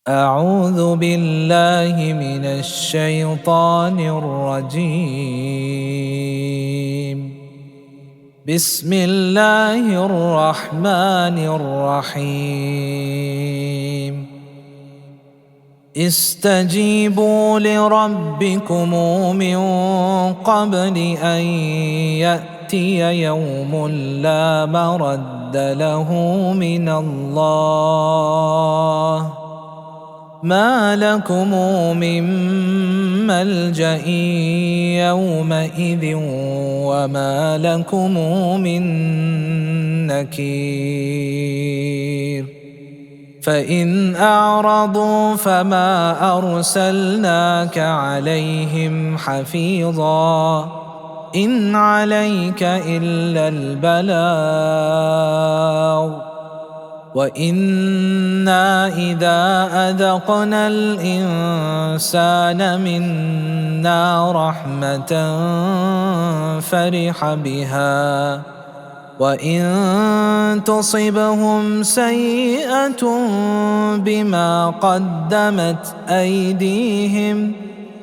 أعوذ بالله من الشيطان الرجيم. بسم الله الرحمن الرحيم. استجيبوا لربكم من قبل أن يأتي يوم لا مرد له من الله، ما لكم من ملجأ يومئذ وما لكم من نكير. فإن أعرضوا فما أرسلناك عليهم حفيظا، إن عليك إلا البلاغ، وإنا إذا أذقنا الإنسان منا رحمة فرح بها، وإن تصبهم سيئة بما قدمت أيديهم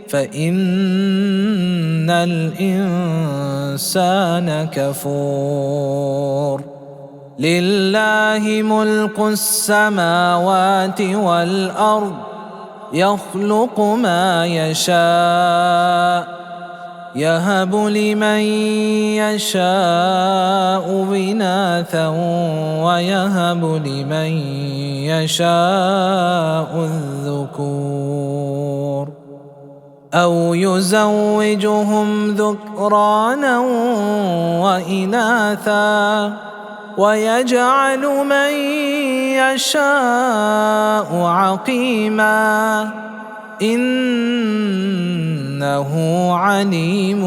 فإن الإنسان كفور. لله ملك السماوات والأرض، يخلق ما يشاء، يهب لمن يشاء إناثا ويهب لمن يشاء الذكور، أو يزوجهم ذكرانا وإناثا ويجعل من يشاء عقيما، إنه عليم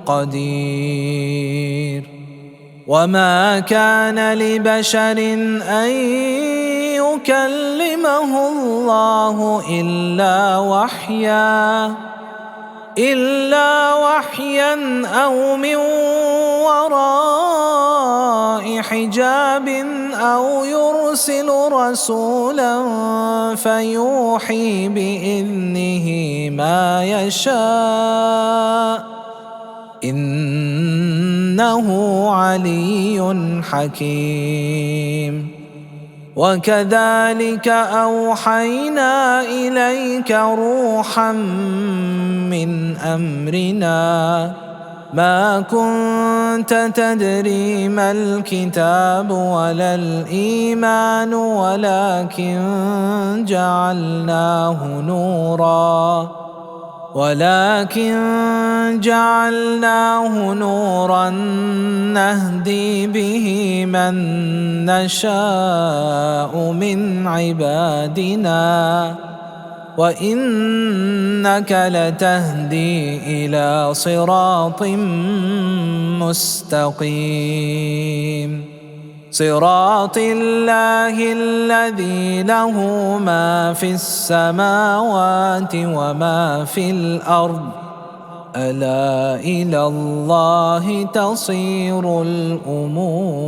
قدير. وما كان لبشر أن يكلمه الله إلا وحيا أو من وراء حجاب، أو يرسل رسولا فيوحي بإذنه ما يشاء، إنه علي حكيم. وكذلك أوحينا إليك روحا من أمرنا، ما كنت تدري ما الكتاب ولا الإيمان، ولكن جعلناه نورا نهدي به من نشاء من عبادنا، وإنك لتهدي إلى صراط مستقيم، صراط الله الذي له ما في السماوات وما في الأرض، ألا إلى الله تصير الأمور.